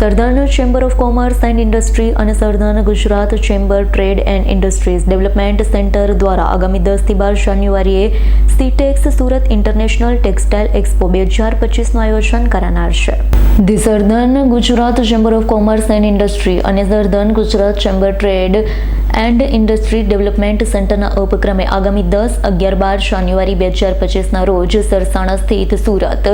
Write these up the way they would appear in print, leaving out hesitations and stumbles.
સર્ધન chamber of commerce and industry અને southern Gujarat chamber trade and industries development centre દ્વારા આગામી 10 થી 12 જાન્યુઆરીએ Sitex Surat international textile expo 2025નું આયોજન કરાનાર છે. The southern Gujarat chamber of commerce and industry અને southern Gujarat chamber trade and industry development સેન્ટરના ઉપક્રમે આગામી 10, 11, 12 જાન્યુઆરી 2025ના રોજ સરસાણા સ્થિત Surat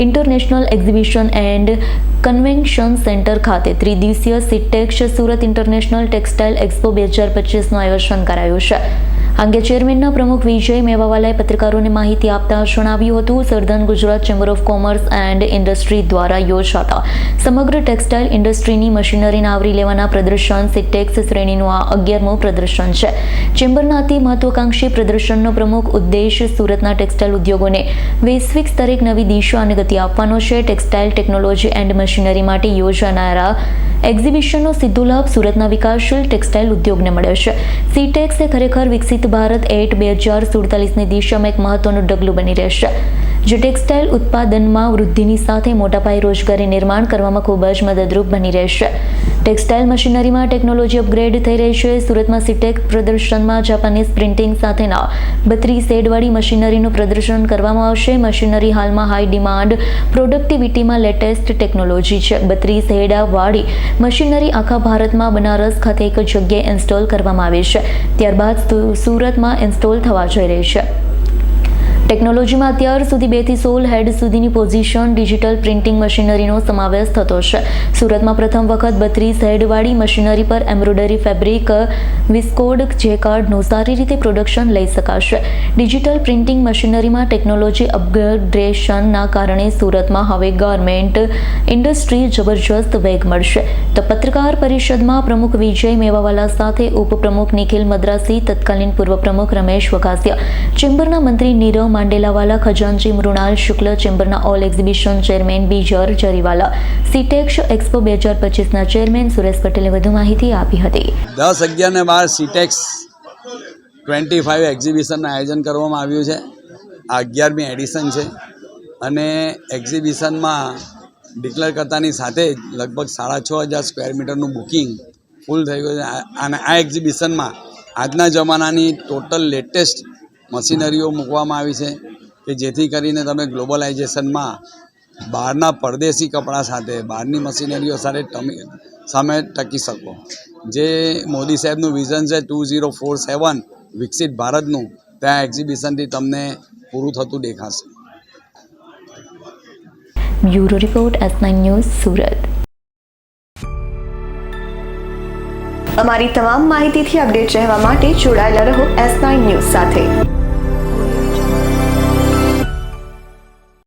international exhibition and convention centre ખાતે ત્રિદિવસીય Sitex Surat international textile expo 2025નું આયોજન કરાયું છે. આ અંગે ચેરમેનના પ્રમુખ વિજય મેવાવાલાએ પત્રકારોને માહિતી આપતા જણાવ્યું હતું, સર્ધન Gujarat chamber of commerce and industry દ્વારા યોજાતા સમગ્ર ટેક્સટાઇલ ઇન્ડસ્ટ્રીની મશીનરીને આવરી લેવાના પ્રદર્શન સીટેક્સ શ્રેણીનું આ 11મું પ્રદર્શન છે. ચેમ્બરના અતિ મહત્વાકાંક્ષી પ્રદર્શનનો પ્રમુખ ઉદ્દેશ સુરતના ટેક્સટાઇલ ઉદ્યોગોને વૈશ્વિક સ્તરે એક નવી દિશા અને ગતિ આપવાનો છે. ટેક્સટાઇલ ટેકનોલોજી એન્ડ મશીનરી માટે યોજાનારા એક્ઝિબિશનનો સીધો લાભ સુરતના વિકાસશીલ ટેક્સટાઇલ ઉદ્યોગને મળે છે. સીટેક્સ એ ખરેખર વિકસિત ભારત એટ 2047ની દિશામાં એક મહત્વનું ડગલું બની રહેશે, જે ટેક્સટાઇલ ઉત્પાદનમાં વૃદ્ધિની સાથે મોટા પાયે રોજગારી નિર્માણ કરવામાં ખૂબ જ મદદરૂપ બની રહેશે. ટેક્સટાઇલ મશીનરીમાં ટેકનોલોજી અપગ્રેડ થઈ રહી છે. સુરતમાં સીટેક્સ પ્રદર્શનમાં જાપાનીઝ પ્રિન્ટિંગ સાથેના 32 હેડવાળી મશીનરીનું પ્રદર્શન કરવામાં આવશે. મશીનરી હાલમાં હાઈ ડિમાન્ડ પ્રોડક્ટિવિટીમાં લેટેસ્ટ ટેકનોલોજી છે. 32 હેડવાળી મશીનરી આખા ભારતમાં બનારસ ખાતે એક જગ્યાએ ઇન્સ્ટોલ કરવામાં આવી છે, ત્યારબાદ સુરતમાં ઇન્સ્ટોલ થવા જઈ રહી છે. ટેકનોલોજીમાં અત્યાર સુધી 2 થી 16 હેડ સુધીની પોઝિશન ડિજિટલ પ્રિન્ટિંગ મશીનરીનો સમાવેશ થતો છે. સુરતમાં પ્રથમ વખત 32 હેડવાળી મશીનરી પર એમ્બ્રોઇડરી ફેબ્રિક વિસ્કોડ જેકાર્ડનું સારી રીતે પ્રોડક્શન લઈ શકાશે. ડિજિટલ પ્રિન્ટિંગ મશીનરીમાં ટેકનોલોજી અપગ્રેડેશનના કારણે સુરતમાં હવે ગાર્મેન્ટ ઇન્ડસ્ટ્રી જબરજસ્ત વેગ મળશે. તો પત્રકાર પરિષદમાં પ્રમુખ વિજય મેવાવાલા સાથે ઉપપ્રમુખ નિખિલ મદ્રાસી, તત્કાલીન પૂર્વ પ્રમુખ રમેશ વઘાસિયા, ચેમ્બરના મંત્રી નીરવ માંડેલાવાલા, ખજાનચી મૃણાલ શુક્લ, ચેમ્બરના all exhibition chairman Bijar Jariwala, Sitex expo 2025ના ચેરમેન સુરેશ પટેલે વધુ માહિતી આપી હતી. 10, 11 ને 12 સીટેક્સ 25 એક્ઝિબિશનનું આયોજન કરવામાં આવ્યું છે. આ 11મી એડિશન છે અને એક્ઝિબિશનમાં ડિક્લેર કરતાની સાથે જ લગભગ 6500 સ્ક્વેર મીટરનું બુકિંગ ફૂલ થઈ ગયું છે. અને આ એક્ઝિબિશનમાં આજના જમાનાની ટોટલ લેટેસ્ટ મશીનરીઓ મૂકવામાં આવી છે કે જેથી કરીને તમે ગ્લોબલાઇઝેશનમાં બહારના પરદેશી કપડાં સાથે, બહારની મશીનરીઓ સામે ટકી શકો. જે મોદી સાહેબનું વિઝન છે 2047 વિકસિત ભારતનું, ત્યાં એક્ઝિબિશનથી તમને પૂરું થતું દેખાશે. Bureau report, S9 news, Surat. અમારી તમામ માહિતીથી અપડેટ રહેવા માટે જોડાયેલા રહો S9 ન્યૂઝ સાથે.